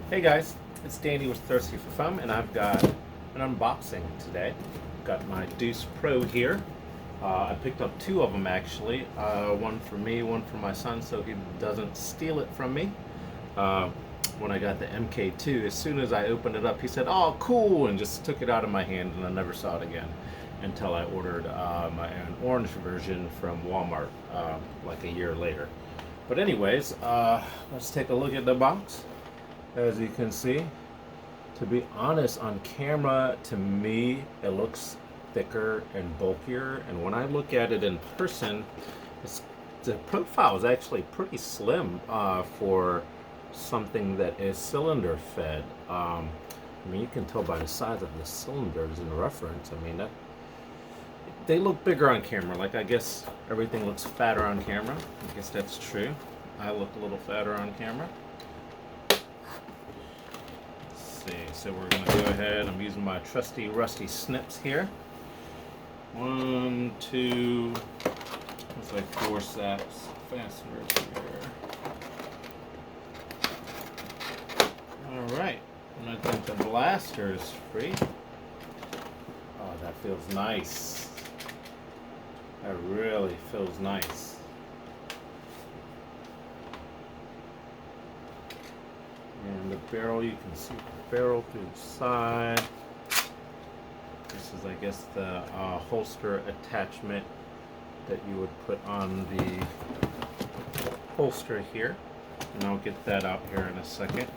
Hey guys, it's Danny with Thirsty for Fun, and I've got an unboxing today. Got my Deuce Pro here. I picked up two of them actually, one for me, one for my son, so he doesn't steal it from me. Uh, when I got the MK2, as soon as I opened it up, he said, "Oh, cool," and just took it out of my hand, and I never saw it again until I ordered an orange version from Walmart like a year later. But anyways, let's take a look at the box. As you can see, to be honest, on camera, to me, it looks thicker and bulkier. And when I look at it in person, the profile is actually pretty slim for something that is cylinder fed. I mean, you can tell by the size of the cylinders in reference. I mean, they look bigger on camera. Like, I guess everything looks fatter on camera. I guess that's true. I look a little fatter on camera. So we're going to go ahead. I'm using my trusty rusty snips here. 1, 2, looks like 4 snaps fasteners here. Alright, and I think the blaster is free. Oh, that feels nice. That really feels nice. And the barrel, you can see the barrel through the side. This is, I guess, the holster attachment that you would put on the holster here. And I'll get that out here in a second.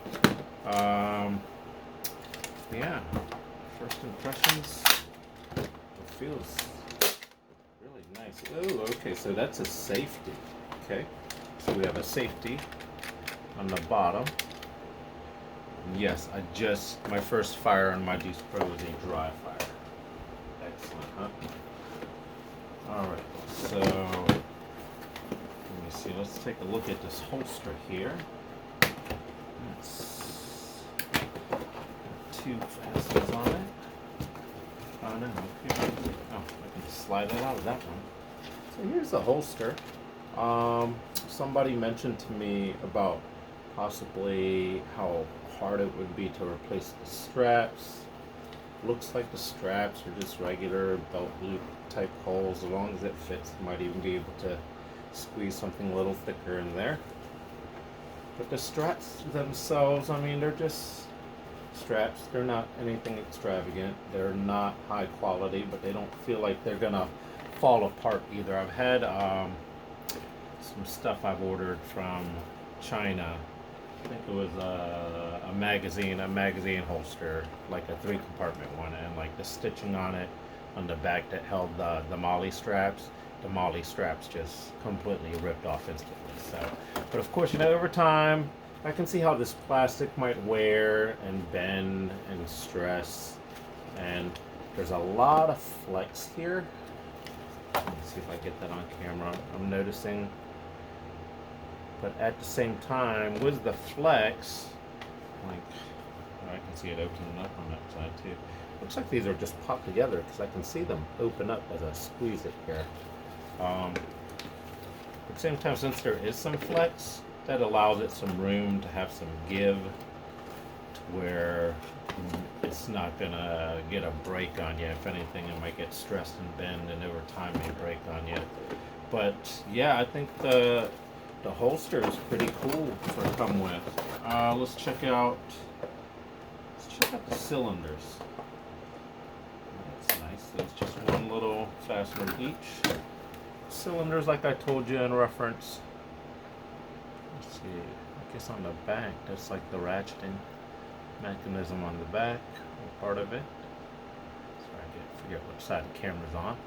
Yeah, first impressions, it feels really nice. Oh, okay, so that's a safety. Okay, so we have a safety on the bottom. Yes, my first fire on my Deuce Pro was a dry fire. Excellent, huh? Alright, so, let me see, let's take a look at this holster here. It's two fasteners on it. Oh no, okay. Oh, I can slide it out of that one. So here's the holster. Somebody mentioned to me about possibly how hard it would be to replace the straps. Looks like the straps are just regular belt loop type holes. As long as it fits, you might even be able to squeeze something a little thicker in there. But the straps themselves, I mean, they're just straps. They're not anything extravagant. They're not high quality, but they don't feel like they're gonna fall apart either. I've had some stuff I've ordered from China. I think it was a magazine holster, like a 3-compartment one, and like the stitching on it on the back that held the molly straps. The molly straps just completely ripped off instantly. So, but of course, you know, over time, I can see how this plastic might wear and bend and stress, and there's a lot of flex here. Let me see if I get that on camera. I'm noticing. But at the same time, with the flex, like, I can see it opening up on that side too. Looks like these are just popped together because I can see them open up as I squeeze it here. At the same time, since there is some flex, that allows it some room to have some give to where it's not gonna get a break on you. If anything, it might get stressed and bend, and over time may break on you. But yeah, I think the holster is pretty cool to come with. Let's check out the cylinders. That's nice. It's just one little fastener each. Cylinders, like I told you in reference. Let's see. I guess on the back, that's like the ratcheting mechanism on the back, or part of it. Sorry, I forget which side the camera's on.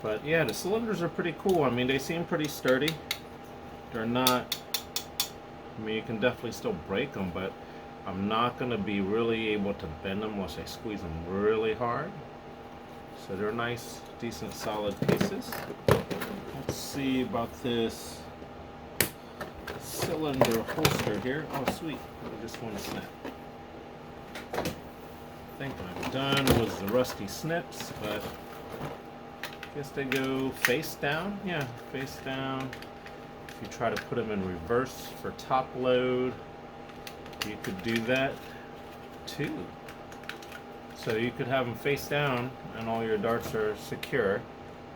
But yeah, the cylinders are pretty cool. I mean, they seem pretty sturdy. They're not, I mean, you can definitely still break them, but I'm not going to be really able to bend them unless I squeeze them really hard. So they're nice, decent, solid pieces. Let's see about this cylinder holster here. Oh, sweet. Just one snap. I think I'm done with the rusty snips, but I guess they go face down. Yeah, face down. If you try to put them in reverse for top load, you could do that too. So you could have them face down and all your darts are secure.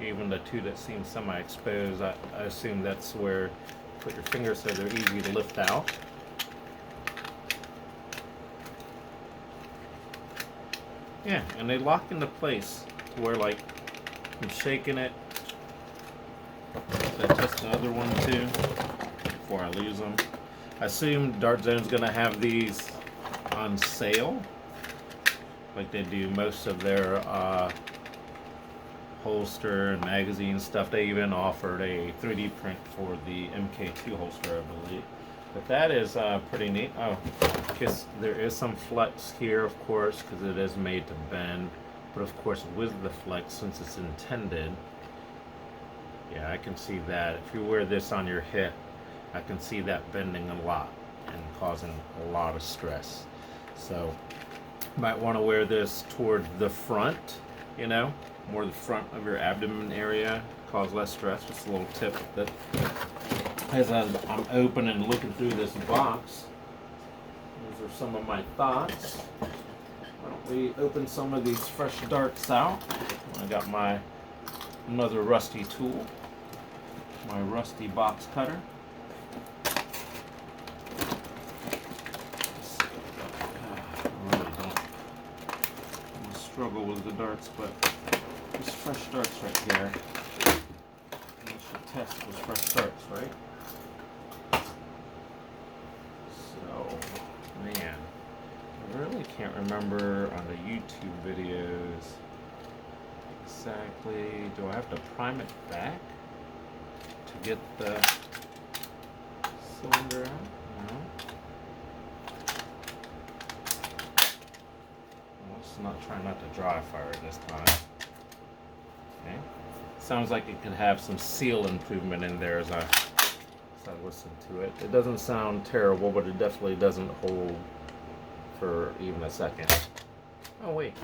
Even the two that seem semi-exposed, I assume that's where you put your fingers so they're easy to lift out. Yeah, and they lock into place where, like, I'm shaking it. So I test the other one too before I lose them. I assume Dart Zone's gonna have these on sale, like they do most of their holster and magazine stuff. They even offered a 3D print for the MK2 holster, I believe. But that is pretty neat. Oh, because there is some flex here, of course, because it is made to bend. But of course, with the flex, since it's intended, yeah, I can see that. If you wear this on your hip, I can see that bending a lot and causing a lot of stress. So, you might want to wear this toward the front, you know, more the front of your abdomen area, cause less stress. Just a little tip that as I'm opening and looking through this box, those are some of my thoughts. Why don't we open some of these fresh darts out? I got my another rusty tool, my rusty box cutter. I really don't struggle with the darts, but these fresh darts right here. I should test those fresh darts, right? So, man, I really can't remember on the YouTube videos exactly. Do I have to prime it back to get the cylinder out? No. Let's not try not to dry fire it this time. Okay. Sounds like it could have some seal improvement in there as I listen to it. It doesn't sound terrible, but it definitely doesn't hold for even a second. Oh wait,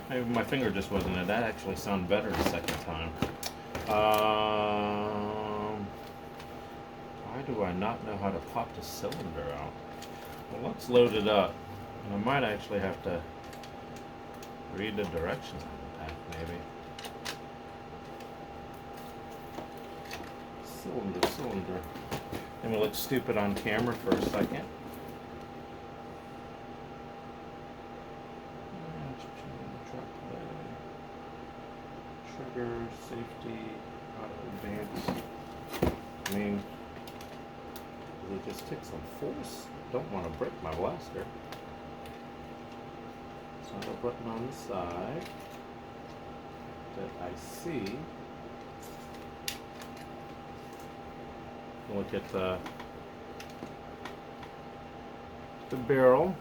maybe my finger just wasn't in. That actually sounded better the second time. Why do I not know how to pop the cylinder out? Well, let's load it up. And I might actually have to read the directions on the pack, maybe. Cylinder. Let me look stupid on camera for a second. Trigger, safety, auto advance. I mean, does it just take some force? Don't want to break my blaster. So I have a button on the side that I see. Look at the barrel,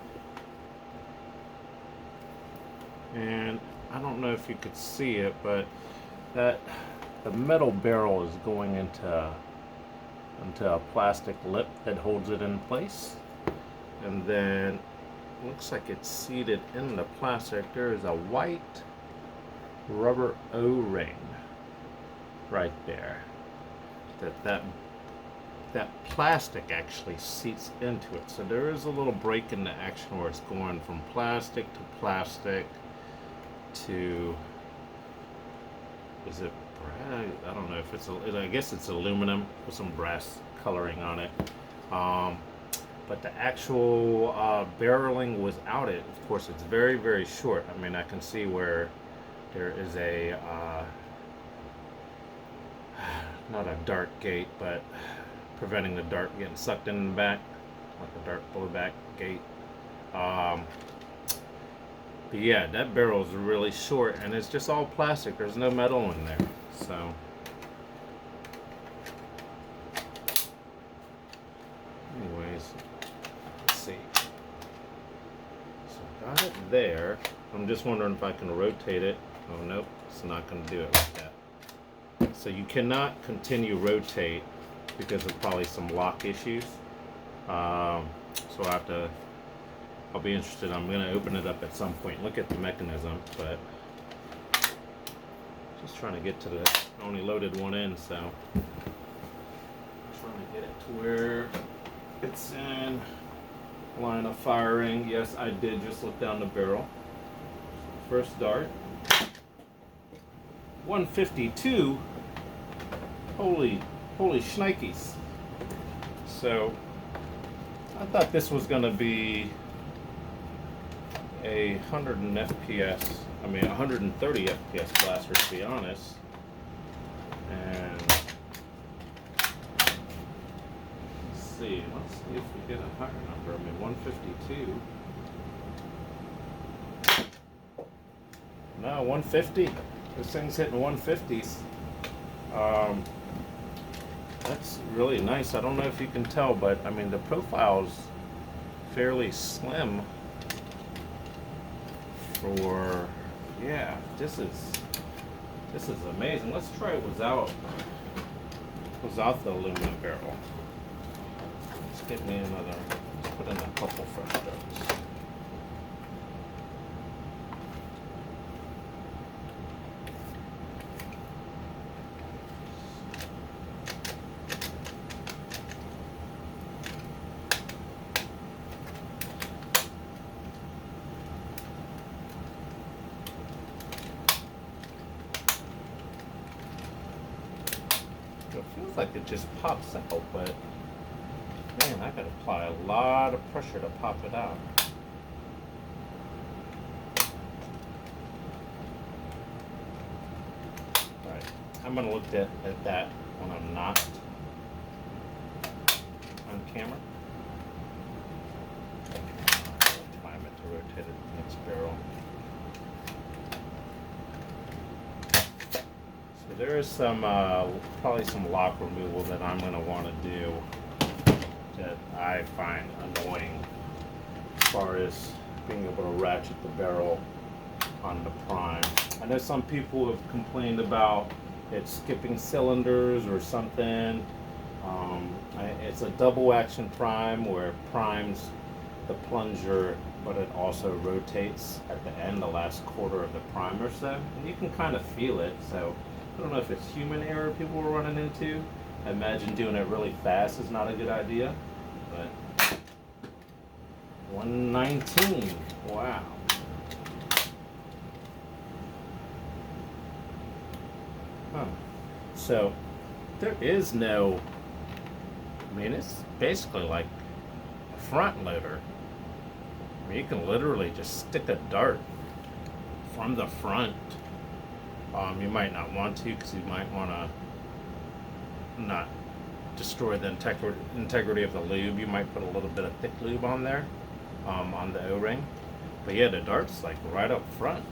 and I don't know if you could see it, but that the metal barrel is going into a plastic lip that holds it in place, and then looks like it's seated in the plastic. There is a white rubber O-ring right there that plastic actually seats into it. So there is a little break in the action where it's going from plastic to plastic to, is it brass? I don't know if it's, I guess it's aluminum with some brass coloring on it. But the actual barreling without it, of course, it's very, very short. I mean, I can see where there is a, not a dart gate, but preventing the dart getting sucked in the back, like a dart blowback gate. But yeah, that barrel is really short, and it's just all plastic. There's no metal in there. So, anyways, let's see. So I got it there. I'm just wondering if I can rotate it. Oh nope, it's not going to do it like that. So you cannot continue rotate because of probably some lock issues. So I'll be interested. I'm going to open it up at some point, look at the mechanism, but just trying to get to the, I only loaded one in, so I'm trying to get it to where it's in line of firing. Yes, I did just look down the barrel. First dart. 152. Holy shnikes. So I thought this was gonna be a 130 FPS blaster, to be honest. And let's see if we get a higher number. I mean, 152. No, 150. This thing's hitting 150s. That's really nice. I don't know if you can tell, but I mean the profile's fairly slim for, yeah, this is amazing. Let's try it without the aluminum barrel. Let's get me another, let's put in a couple fresh darts. It feels like it just pops out, but man, I gotta apply a lot of pressure to pop it out. Alright, I'm gonna look at that when I'm not on camera. Time it to rotate it to the next barrel. There is some, probably some lock removal that I'm going to want to do that I find annoying as far as being able to ratchet the barrel on the prime. I know some people have complained about it skipping cylinders or something. It's a double action prime where it primes the plunger, but it also rotates at the end, the last quarter of the prime or so. And you can kind of feel it, so I don't know if it's human error people are running into. I imagine doing it really fast is not a good idea, but 119, wow. Huh. So there is no, I mean, it's basically like a front loader. I mean, you can literally just stick a dart from the front. You might not want to, because you might want to not destroy the integrity of the lube. You might put a little bit of thick lube on there, on the O-ring. But yeah, the dart's like right up front.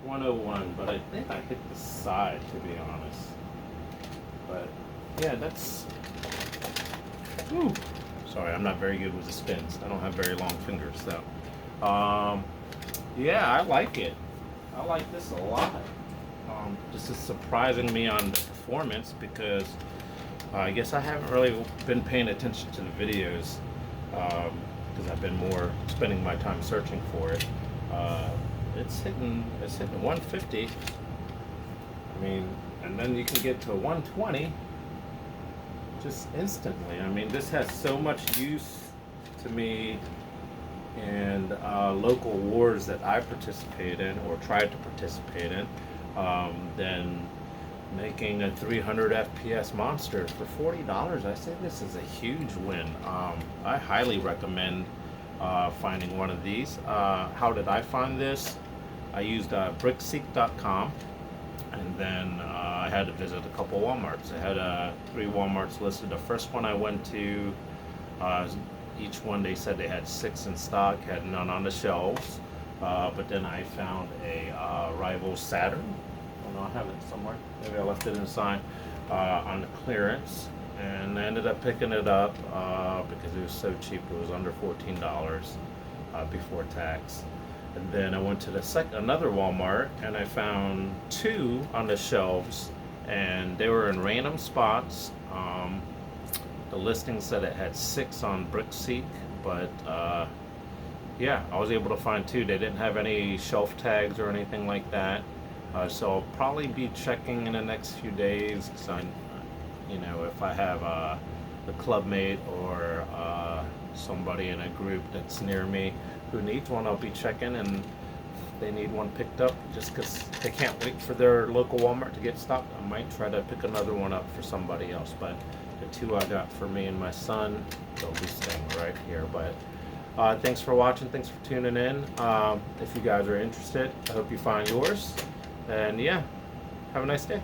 .101, but I think I hit the side, to be honest. But yeah, that's. Whew. Sorry, I'm not very good with the spins. I don't have very long fingers, so. Yeah, I like it. I like this a lot. This is surprising me on the performance because I guess I haven't really been paying attention to the videos because I've been more spending my time searching for it. It's hitting 150. I mean, and then you can get to 120. Just instantly. I mean, this has so much use to me in local wars that I participate in or tried to participate in, than making a 300 FPS monster for $40. I say this is a huge win. I highly recommend finding one of these. How did I find this? I used brickseek.com. And then I had to visit a couple Walmarts. I had 3 Walmarts listed. The first one I went to, each one they said they had 6 in stock, had none on the shelves. But then I found a rival Saturn. I don't know, I have it somewhere. Maybe I left it inside on the clearance. And I ended up picking it up because it was so cheap. It was under $14 before tax. And then I went to another Walmart and I found 2 on the shelves, and they were in random spots. The listing said it had 6 on BrickSeek, but yeah, I was able to find 2. They didn't have any shelf tags or anything like that, so I'll probably be checking in the next few days because you know, if I have a club mate or somebody in a group that's near me who needs one, I'll be checking, and if they need one picked up, just because they can't wait for their local Walmart to get stocked, I might try to pick another one up for somebody else. But the two I got for me and my son, they'll be staying right here. But thanks for watching. Thanks for tuning in. If you guys are interested, I hope you find yours. And yeah, have a nice day.